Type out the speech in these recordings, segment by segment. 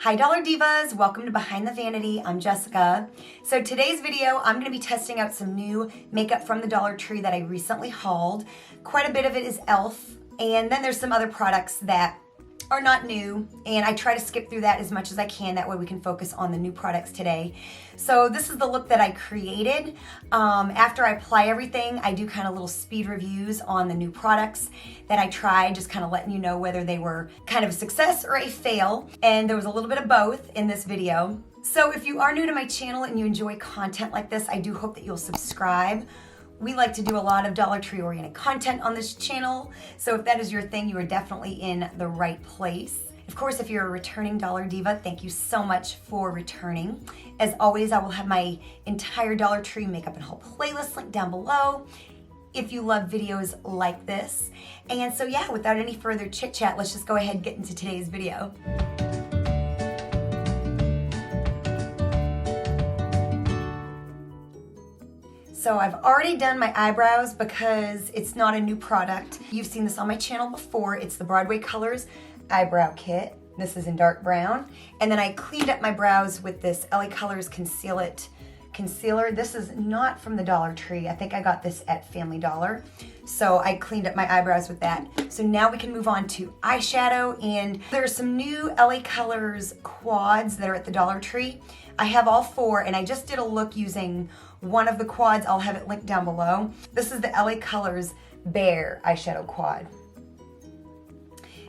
Hi Dollar Divas, welcome to Behind the Vanity. I'm Jessica. So today's video, I'm going to be testing out some new makeup from the Dollar Tree that I recently hauled. Quite a bit of it is e.l.f. and then there's some other products that are not new, and I try to skip through that as much as I can. That way we can focus on the new products today. So this is the look that I created. After I apply everything, I do kind of little speed reviews on the new products that I tried, just kind of letting you know whether they were kind of a success or a fail. And there was a little bit of both in this video. So if you are new to my channel and you enjoy content like this, I do hope that you'll subscribe. We like to do a lot of Dollar Tree oriented content on this channel, so if that is your thing, you are definitely in the right place. Of course, if you're a returning Dollar Diva, thank you so much for returning. As always, I will have my entire Dollar Tree makeup and haul playlist linked down below if you love videos like this. And so yeah, without any further chit chat, let's just go ahead and get into today's video. So I've already done my eyebrows because it's not a new product. You've seen this on my channel before. It's the Broadway Colors Eyebrow Kit. This is in dark brown. And then I cleaned up my brows with this LA Colors Conceal It Concealer. This is not from the Dollar Tree. I think I got this at Family Dollar. So I cleaned up my eyebrows with that. So now we can move on to eyeshadow, and there are some new LA Colors quads that are at the Dollar Tree. I have all four, and I just did a look using one of the quads. I'll have it linked down below. This is the LA Colors Bare eyeshadow quad.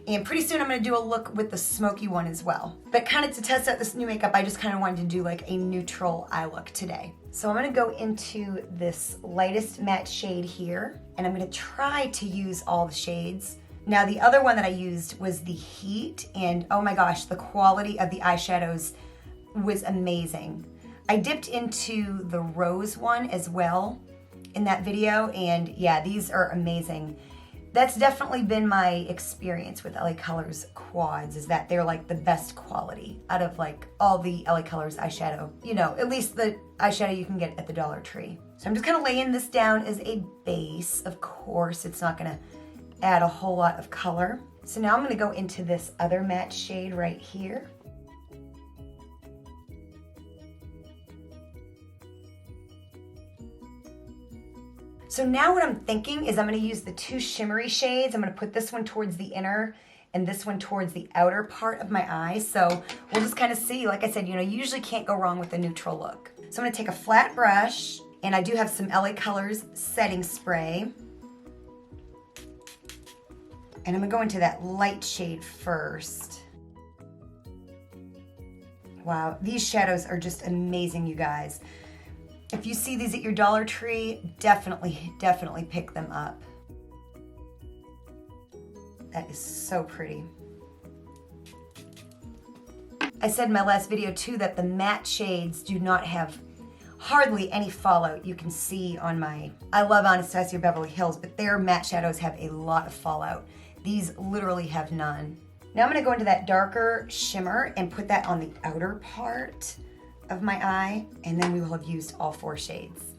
And pretty soon I'm gonna do a look with the smoky one as well. But kind of to test out this new makeup, I just kind of wanted to do like a neutral eye look today. So I'm gonna go into this lightest matte shade here, and I'm gonna try to use all the shades. Now the other one that I used was the Heat, and oh my gosh, the quality of the eyeshadows was amazing. I dipped into the rose one as well in that video, and yeah, these are amazing. That's definitely been my experience with LA Colors quads, is that they're like the best quality out of like all the LA Colors eyeshadow. You know, at least the eyeshadow you can get at the Dollar Tree. So I'm just kind of laying this down as a base. Of course, it's not gonna add a whole lot of color. So now I'm gonna go into this other matte shade right here. So now what I'm thinking is I'm gonna use the two shimmery shades. I'm gonna put this one towards the inner and this one towards the outer part of my eye. So we'll just kind of see. Like I said, you know, you usually can't go wrong with a neutral look. So I'm gonna take a flat brush, and I do have some LA Colors setting spray. And I'm gonna go into that light shade first. Wow, these shadows are just amazing, you guys. If you see these at your Dollar Tree, definitely pick them up. That is so pretty. I said in my last video too that the matte shades do not have hardly any fallout. You can see on my, I love Anastasia Beverly Hills, but their matte shadows have a lot of fallout. These literally have none. Now I'm gonna go into that darker shimmer and put that on the outer part of my eye, and then we will have used all four shades.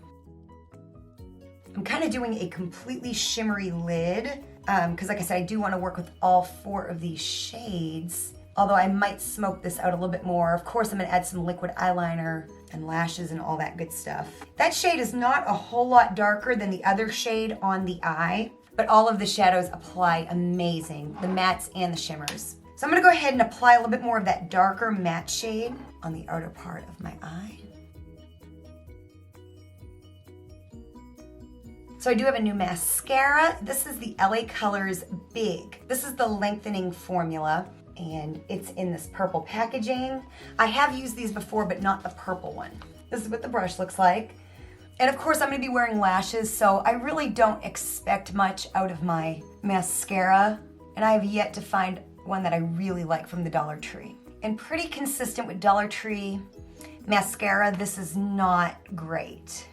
I'm kind of doing a completely shimmery lid because like I said, I do want to work with all four of these shades, although I might smoke this out a little bit more. Of course, I'm going to add some liquid eyeliner and lashes and all that good stuff. That shade is not a whole lot darker than the other shade on the eye, but all of the shadows apply amazing, the mattes and the shimmers. So I'm gonna go ahead and apply a little bit more of that darker matte shade on the outer part of my eye. So I do have a new mascara. This is the LA Colors Big. This is the lengthening formula, and it's in this purple packaging. I have used these before, but not the purple one. This is what the brush looks like. And of course I'm gonna be wearing lashes, so I really don't expect much out of my mascara, and I have yet to find one that I really like from the Dollar Tree. And pretty consistent with Dollar Tree mascara, this is not great.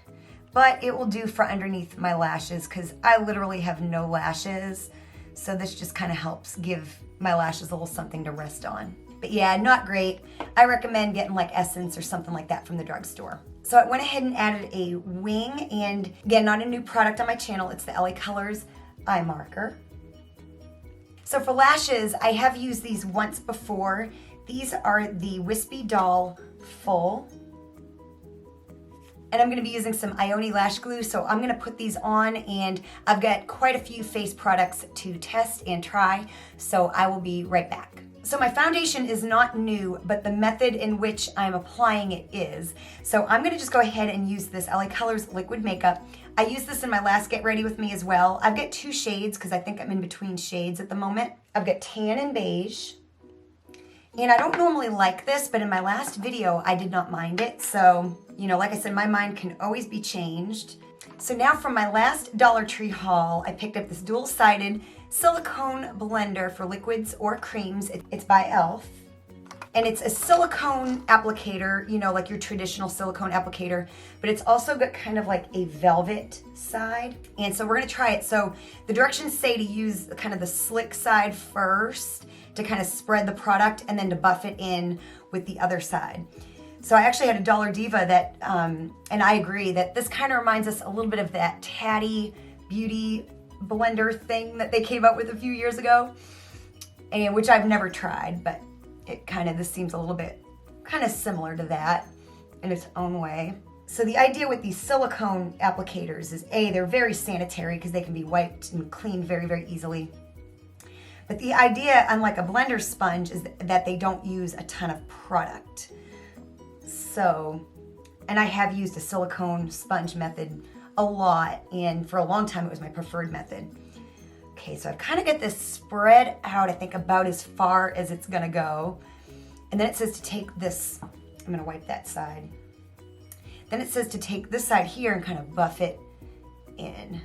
But it will do for underneath my lashes because I literally have no lashes. So this just kind of helps give my lashes a little something to rest on. But yeah, not great. I recommend getting like Essence or something like that from the drugstore. So I went ahead and added a wing, and again, not a new product on my channel. It's the LA Colors Eye Marker. So for lashes, I have used these once before. These are the Wispy Doll Full. And I'm gonna be using some Ioni lash glue, so I'm gonna put these on, and I've got quite a few face products to test and try, so I will be right back. So my foundation is not new, but the method in which I'm applying it is. So I'm gonna just go ahead and use this LA Colors Liquid Makeup. I used this in my last Get Ready With Me as well. I've got 2 shades because I think I'm in between shades at the moment. I've got tan and beige. And I don't normally like this, but in my last video, I did not mind it. So, you know, like I said, my mind can always be changed. So now from my last Dollar Tree haul, I picked up this dual-sided silicone blender for liquids or creams. It's by e.l.f. And it's a silicone applicator, you know, like your traditional silicone applicator, but it's also got kind of like a velvet side. And so we're gonna try it. So the directions say to use kind of the slick side first to kind of spread the product and then to buff it in with the other side. So I actually had a Dollar Diva that, and I agree that this kind of reminds us a little bit of that Tatty beauty blender thing that they came up with a few years ago, and which I've never tried, but it kind of, this seems a little bit kind of similar to that in its own way. So the idea with these silicone applicators is they're very sanitary because they can be wiped and cleaned very, very easily. But the idea, unlike a blender sponge, is that they don't use a ton of product. So, and I have used a silicone sponge method a lot, and for a long time it was my preferred method. Okay, so I've kind of got this spread out, I think about as far as it's gonna go. And then it says to take this, I'm gonna wipe that side. Then it says to take this side here and kind of buff it in.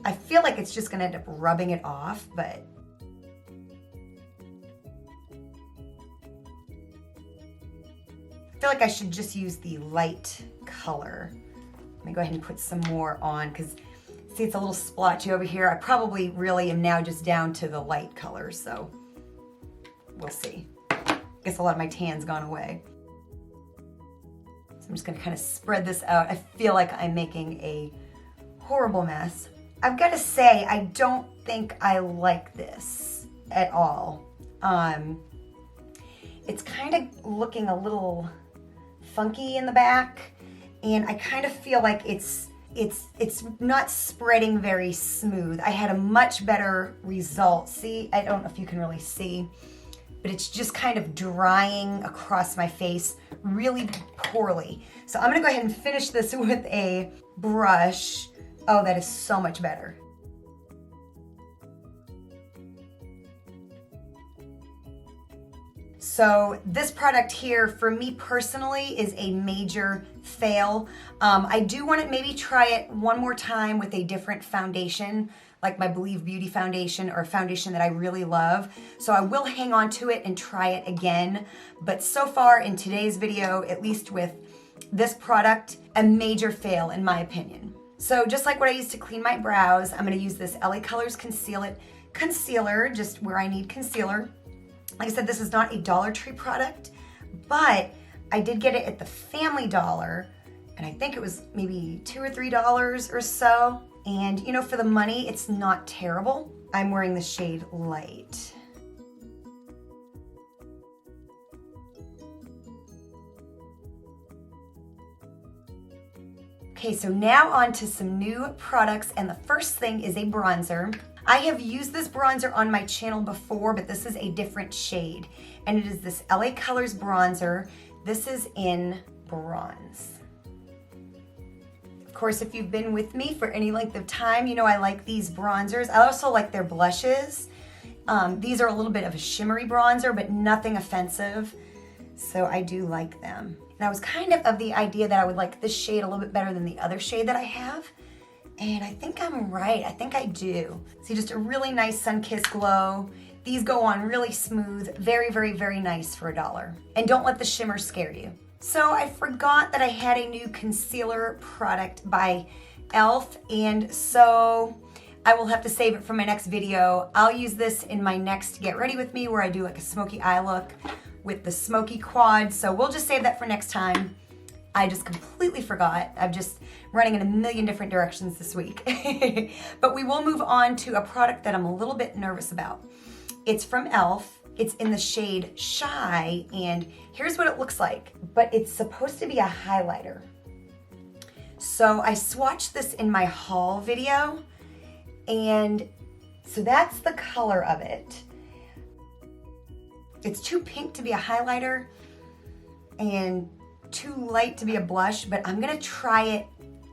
I feel like it's just gonna end up rubbing it off, but I feel like I should just use the light color. Let me go ahead and put some more on, because see, it's a little splotchy over here. I probably really am now just down to the light color, so we'll see. I guess a lot of my tan's gone away. So I'm just gonna kind of spread this out. I feel like I'm making a horrible mess. I've got to say, I don't think I like this at all. It's kind of looking a little funky in the back, and I kind of feel like it's not spreading very smooth. I had a much better result. See, I don't know if you can really see, but it's just kind of drying across my face really poorly. So I'm gonna go ahead and finish this with a brush. Oh, that is so much better. So this product here, for me personally, is a major fail. I do want to maybe try it one more time with a different foundation, like my Believe Beauty foundation, or a foundation that I really love. So I will hang on to it and try it again. But so far in today's video, at least with this product, a major fail in my opinion. So just like what I used to clean my brows, I'm gonna use this LA Colors Concealer, just where I need concealer. Like I said, this is not a Dollar Tree product, but I did get it at the Family Dollar, and I think it was maybe $2 or $3 or so. And you know, for the money, it's not terrible. I'm wearing the shade Light. Okay, so now on to some new products, and the first thing is a bronzer. I have used this bronzer on my channel before, but this is a different shade, and it is this LA Colors bronzer. This is in bronze. Of course, if you've been with me for any length of time, you know I like these bronzers. I also like their blushes. These are a little bit of a shimmery bronzer, but nothing offensive, so I do like them. And I was kind of the idea that I would like this shade a little bit better than the other shade that I have. And I think I'm right, I think I do. See, just a really nice sun-kissed glow. These go on really smooth, very, very, very nice for $1. And don't let the shimmer scare you. So I forgot that I had a new concealer product by e.l.f. and so I will have to save it for my next video. I'll use this in my next Get Ready With Me, where I do like a smoky eye look with the smoky quad, so we'll just save that for next time. I just completely forgot. I'm just running in a million different directions this week. But we will move on to a product that I'm a little bit nervous about. It's from e.l.f. It's in the shade Shy, and here's what it looks like, but it's supposed to be a highlighter. So I swatched this in my haul video, and so that's the color of it. It's too pink to be a highlighter and too light to be a blush, but I'm gonna try it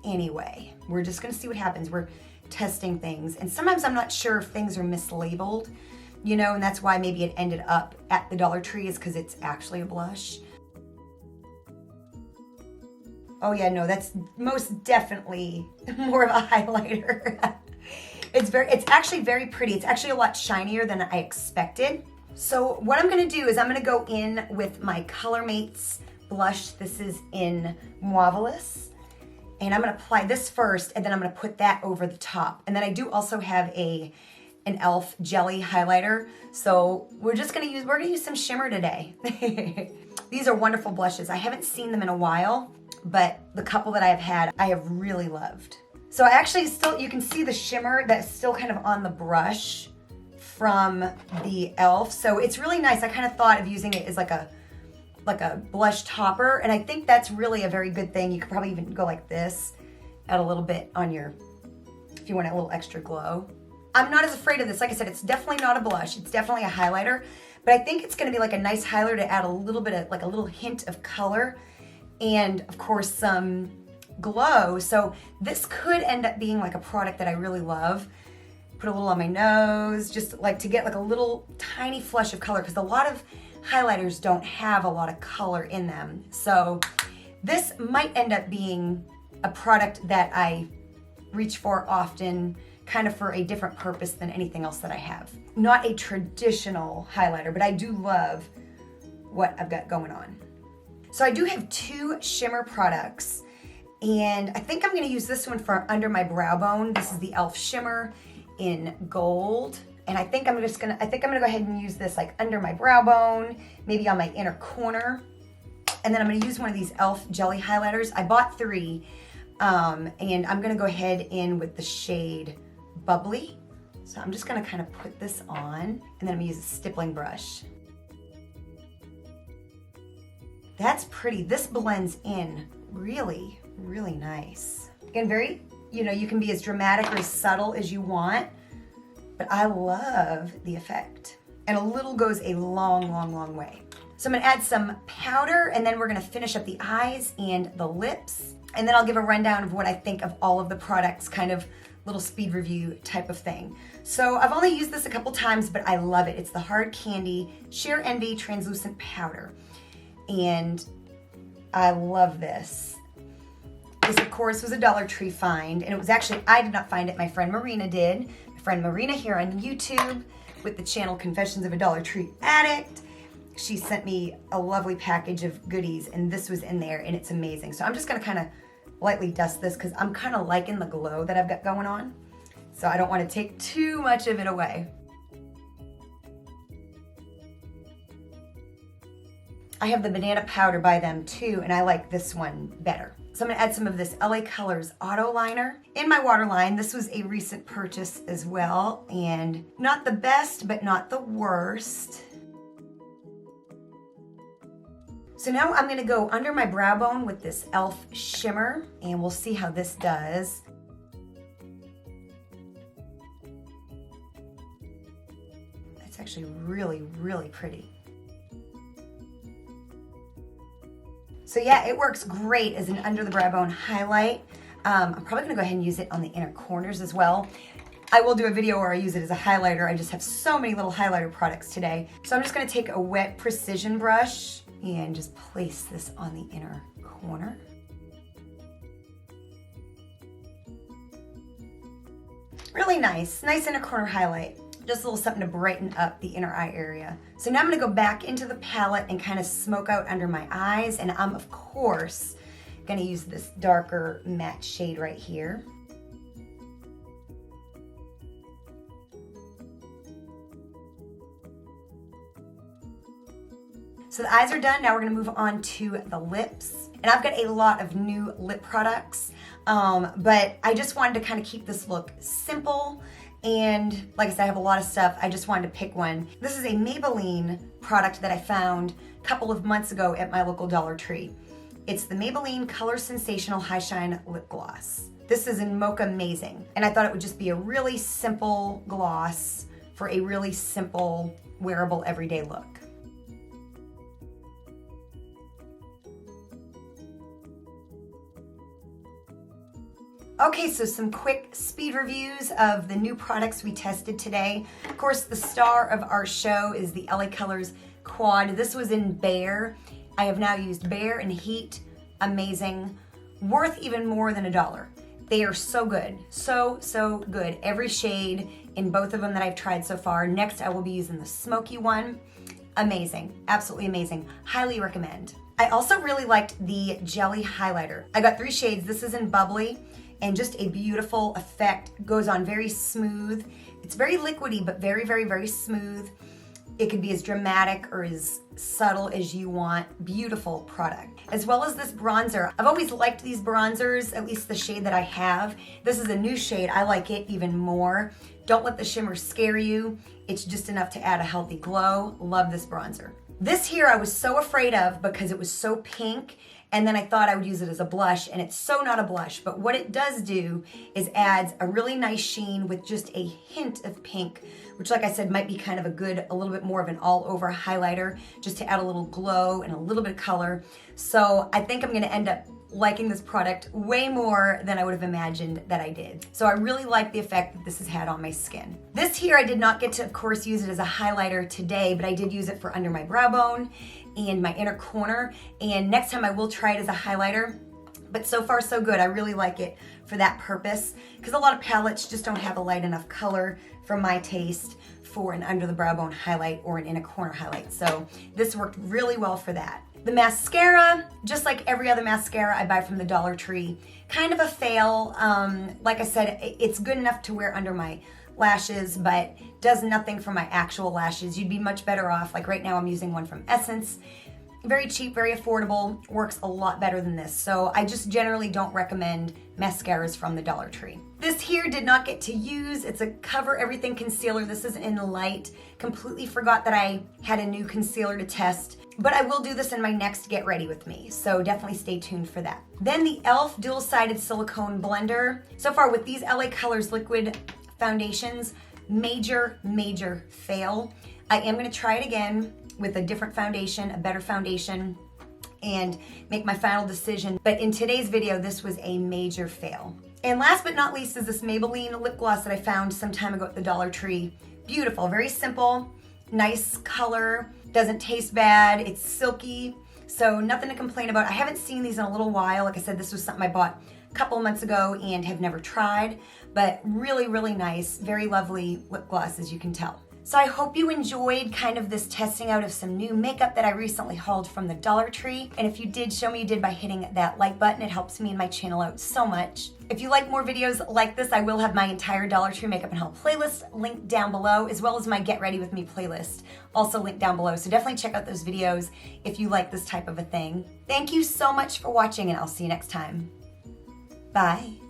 anyway. We're just gonna see what happens. We're testing things, and sometimes I'm not sure if things are mislabeled, you know, and that's why maybe it ended up at the Dollar Tree, is because it's actually a blush. Oh yeah, no, that's most definitely more of a highlighter. It's actually very pretty. It's actually a lot shinier than I expected. So what I'm gonna do is I'm gonna go in with my Color Mates blush. This is in Marvelous. And I'm gonna apply this first, and then I'm gonna put that over the top. And then I do also have an e.l.f. jelly highlighter. So we're gonna use some shimmer today. These are wonderful blushes. I haven't seen them in a while, but the couple that I've had, I have really loved. So I actually you can see the shimmer that's still kind of on the brush from the e.l.f. So it's really nice. I kind of thought of using it as like a blush topper, and I think that's really a very good thing. You could probably even go like this, add a little bit on if you want a little extra glow. I'm not as afraid of this. Like I said, it's definitely not a blush. It's definitely a highlighter, but I think it's gonna be like a nice highlighter to add a little bit of, like a little hint of color, and of course some glow. So this could end up being like a product that I really love. Put a little on my nose, just like to get like a little tiny flush of color, because a lot of highlighters don't have a lot of color in them. So this might end up being a product that I reach for often, kind of for a different purpose than anything else that I have. Not a traditional highlighter, but I do love what I've got going on. So I do have two shimmer products, and I think I'm gonna use this one for under my brow bone. This is the e.l.f. Shimmer in Gold. And I think I'm gonna go ahead and use this like under my brow bone, maybe on my inner corner. And then I'm gonna use one of these e.l.f. jelly highlighters. I bought 3, and I'm gonna go ahead in with the shade Bubbly. So I'm just gonna kind of put this on, and then I'm gonna use a stippling brush. That's pretty. This blends in really, really nice. Again, very, you can be as dramatic or as subtle as you want, but I love the effect. And a little goes a long, long, long way. So I'm gonna add some powder, and then we're gonna finish up the eyes and the lips. And then I'll give a rundown of what I think of all of the products, kind of little speed review type of thing. So I've only used this a couple times, but I love it. It's the Hard Candy Sheer Envy Translucent Powder. And I love this. This, of course, was a Dollar Tree find, and it was actually, I did not find it, my friend Marina did. My friend Marina here on YouTube with the channel Confessions of a Dollar Tree Addict. She sent me a lovely package of goodies, and this was in there, and it's amazing. So I'm just gonna kind of lightly dust this because I'm kind of liking the glow that I've got going on. So I don't want to take too much of it away. I have the banana powder by them too, and I like this one better. So I'm gonna add some of this LA Colors Auto Liner in my waterline. This was a recent purchase as well, and not the best, but not the worst. So now I'm gonna go under my brow bone with this e.l.f. Shimmer, and we'll see how this does. It's actually really, really pretty. So yeah, it works great as an under the brow bone highlight. I'm probably gonna go ahead and use it on the inner corners as well. I will do a video where I use it as a highlighter. I just have so many little highlighter products today. So I'm just gonna take a wet precision brush and just place this on the inner corner. Really nice inner corner highlight. Just a little something to brighten up the inner eye area. So now I'm gonna go back into the palette and kind of smoke out under my eyes, and I'm of course gonna use this darker matte shade right here. So the eyes are done. Now we're gonna move on to the lips. And I've got a lot of new lip products, but I just wanted to kind of keep this look simple And like I said, I have a lot of stuff. I just wanted to pick one. This is a Maybelline product that I found a couple of months ago at my local Dollar Tree. It's the Maybelline Color Sensational High Shine Lip Gloss. This is in Mocha Amazing. And I thought it would just be a really simple gloss for a really simple, wearable, everyday look. Okay, so some quick speed reviews of the new products we tested today. Of course, the star of our show is the LA Colors Quad. This was in Bare. I have now used Bare and Heat. Amazing. Worth even more than $1. They are so good. So good. Every shade in both of them that I've tried so far. Next, I will be using the smoky one. Amazing. Absolutely amazing. Highly recommend. I also really liked the Jelly Highlighter. I got 3 shades. This is in Bubbly. And just a beautiful effect. Goes on very smooth. It's very liquidy, but very smooth. It could be as dramatic or as subtle as you want. Beautiful product. As well as this bronzer. I've always liked these bronzers, at least the shade that I have. This is a new shade. I like it even more. Don't let the shimmer scare you. It's just enough to add a healthy glow. Love this bronzer. This here I was so afraid of because it was so pink. And then I thought I would use it as a blush, and it's so not a blush. But what it does do is adds a really nice sheen with just a hint of pink, which like I said, might be kind of a little bit more of an all-over highlighter, just to add a little glow and a little bit of color. So I think I'm gonna end up liking this product way more than I would have imagined that I did. So I really like the effect that this has had on my skin. This here, I did not get to, of course, use it as a highlighter today, but I did use it for under my brow bone and my inner corner. And next time I will try it as a highlighter. But so far so good. I really like it for that purpose, because a lot of palettes just don't have a light enough color for my taste for an under the brow bone highlight or an inner corner highlight. So this worked really well for that. The mascara, just like every other mascara I buy from the Dollar Tree, kind of a fail. Like I said, it's good enough to wear under my lashes, but does nothing for my actual lashes. You'd be much better off, like right now I'm using one from Essence. Very cheap, very affordable, works a lot better than this. So I just generally don't recommend mascaras from the Dollar Tree. This here did not get to use. It's a Cover Everything concealer. This is in light. Completely forgot that I had a new concealer to test, but I will do this in my next Get Ready With Me. So definitely stay tuned for that. Then the e.l.f. Dual-Sided Silicone Blender. So far with these LA Colors liquid foundations, major fail. I am gonna try it again with a different foundation, a better foundation, and make my final decision. But in today's video, this was a major fail. And last but not least is this Maybelline lip gloss that I found some time ago at the Dollar Tree. Beautiful, very simple, nice color, doesn't taste bad, it's silky, so nothing to complain about. I haven't seen these in a little while. Like I said, this was something I bought a couple of months ago and have never tried, but really nice, very lovely lip gloss, as you can tell. So I hope you enjoyed kind of this testing out of some new makeup that I recently hauled from the Dollar Tree. And if you did, show me you did by hitting that like button. It helps me and my channel out so much. If you like more videos like this, I will have my entire Dollar Tree makeup and haul playlist linked down below, as well as my Get Ready With Me playlist, also linked down below. So definitely check out those videos if you like this type of a thing. Thank you so much for watching, and I'll see you next time. Bye.